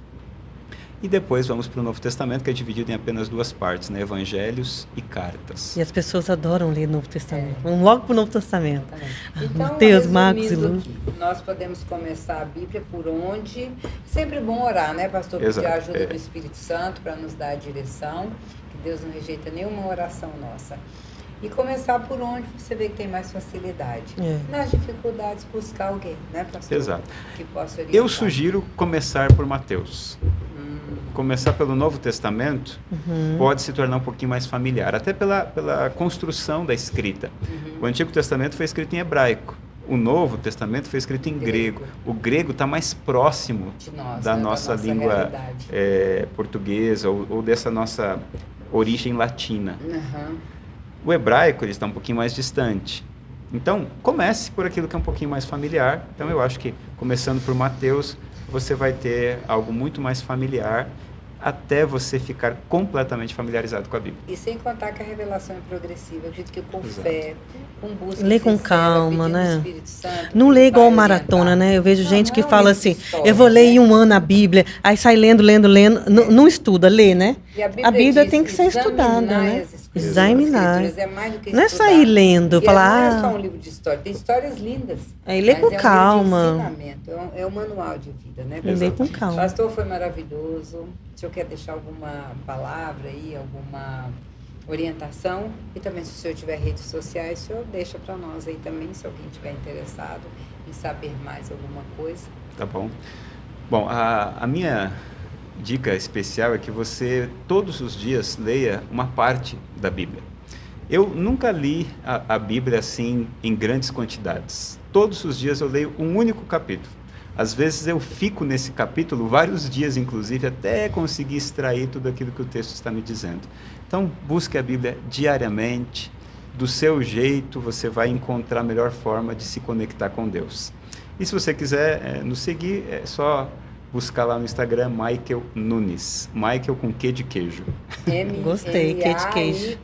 E depois vamos para o Novo Testamento, que é dividido em apenas 2 partes, né? Evangelhos e cartas. E as pessoas adoram ler o Novo Testamento. Vamos logo para o Novo Testamento. Então, Mateus, Marcos e Lucas. nós podemos começar a Bíblia por onde... Sempre bom orar, né, pastor? Pedir a ajuda do Espírito Santo para nos dar a direção, que Deus não rejeita nenhuma oração nossa. E começar por onde você vê que tem mais facilidade. Nas dificuldades, buscar alguém, né, pastor? Exato. Que possa orientar. Eu sugiro começar por Mateus. Começar pelo Novo Testamento pode se tornar um pouquinho mais familiar, até pela construção da escrita. O Antigo Testamento foi escrito em hebraico. O Novo Testamento foi escrito em grego. O grego está mais próximo da nossa língua portuguesa ou dessa nossa origem latina. O hebraico ele está um pouquinho mais distante. Então, comece por aquilo que é um pouquinho mais familiar. Então, eu acho que, começando por Mateus, você vai ter algo muito mais familiar até você ficar completamente familiarizado com a Bíblia. E sem contar que a revelação é progressiva. Eu acredito que com fé, com busca Lê com sincera, calma, pedindo né? o Espírito Santo, Não que lê igual vai maratona, orientar. né? Eu vejo gente que não fala livro de assim, história, eu vou ler né? em um ano a Bíblia, aí sai lendo, não estuda, lê, né? E A Bíblia diz, tem que ser estudada, né? as escrituras. Examinar. As escrituras é mais do que Não é estudar. sair lendo, E falar, não é só um livro de história, tem histórias lindas. Aí lê mas com é um livro de calma. ensinamento, é um manual de vida, né? E lê com calma. Pastor, foi maravilhoso. O senhor quer deixar alguma palavra aí, alguma orientação? E também, se o senhor tiver redes sociais, o senhor deixa para nós aí também, se alguém estiver interessado em saber mais alguma coisa. Tá bom? Bom, a minha dica especial é que você, todos os dias, leia uma parte da Bíblia. Eu nunca li a Bíblia assim, em grandes quantidades. Todos os dias eu leio um único capítulo. Às vezes eu fico nesse capítulo vários dias, inclusive, até conseguir extrair tudo aquilo que o texto está me dizendo. Então, busque a Bíblia diariamente. Do seu jeito, você vai encontrar a melhor forma de se conectar com Deus. E se você quiser nos seguir, é só buscar lá no Instagram Michael Nunes. Michael com Q de queijo. Gostei, Q de queijo.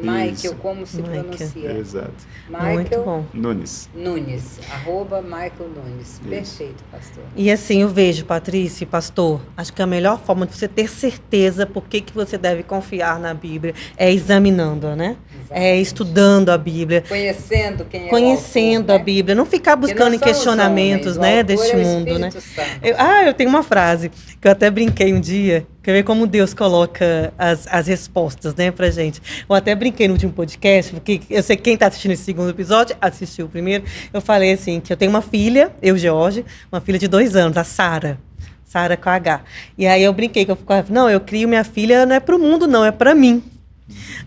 Michael, Isso. como se Michael. pronuncia? Exato. Muito bom. Nunes. Nunes, @Michael Nunes. Isso. Perfeito, pastor. E assim, eu vejo, Patrícia e pastor, acho que a melhor forma de você ter certeza por que você deve confiar na Bíblia é examinando-a, né? É Exatamente. estudando a Bíblia, Conhecendo quem é conhecendo o autor, a Bíblia, não ficar buscando em Porque não são os questionamentos, homens, o né, autor deste é o mundo, né? Espírito Santo. Eu tenho uma frase que eu até brinquei um dia, quer ver como Deus coloca as respostas, né, pra gente. Eu até brinquei no último podcast, porque eu sei que quem tá assistindo esse segundo episódio, assistiu o primeiro, eu falei assim, que eu tenho uma filha, George, uma filha de 2 anos, a Sara com H. E aí eu brinquei, que eu ficava, não, eu crio minha filha, não é pro mundo não, é pra mim.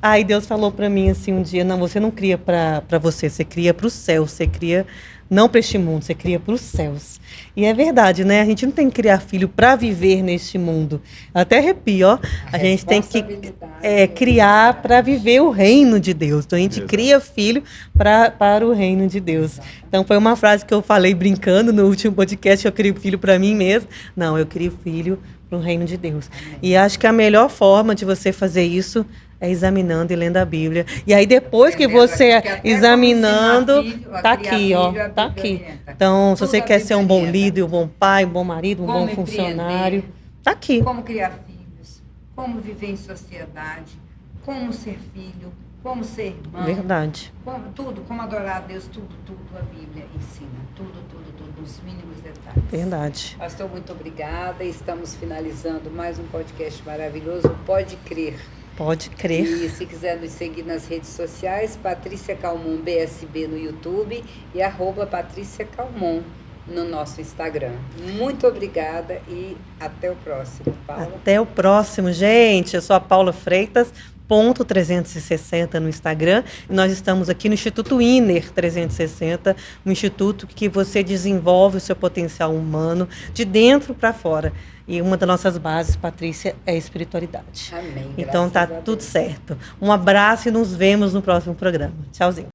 Aí Deus falou para mim assim um dia, não, você não cria para você cria para o céu, você cria não para este mundo, você cria para os céus. E é verdade, né? A gente não tem que criar filho para viver neste mundo. Até arrepio, ó. A gente tem que criar para viver o reino de Deus. Então a gente cria filho para o reino de Deus. Então foi uma frase que eu falei brincando no último podcast, eu crio filho para mim mesmo. Não, eu crio filho para o reino de Deus. Amém. E acho que a melhor forma de você fazer isso é examinando e lendo a Bíblia. E aí depois que você examinando, tá aqui, ó, tá aqui. Então, se você quer ser um bom líder, um bom pai, um bom marido, um bom funcionário, tá aqui. Como criar filhos, como viver em sociedade, como ser filho, como ser irmão. Verdade. Como adorar a Deus, tudo a Bíblia ensina. Tudo, os mínimos detalhes. Verdade. Pastor, muito obrigada. Estamos finalizando mais um podcast maravilhoso, Pode Crer. Pode crer. E se quiser nos seguir nas redes sociais, Patrícia Calmon BSB no YouTube e @Patrícia Calmon no nosso Instagram. Muito obrigada e até o próximo, Paula. Até o próximo, gente. Eu sou a Paula Freitas, .360 no Instagram. E nós estamos aqui no Instituto Iner 360, um instituto que você desenvolve o seu potencial humano de dentro para fora. E uma das nossas bases, Patrícia, é a espiritualidade. Amém. Então tá tudo certo. Um abraço e nos vemos no próximo programa. Tchauzinho.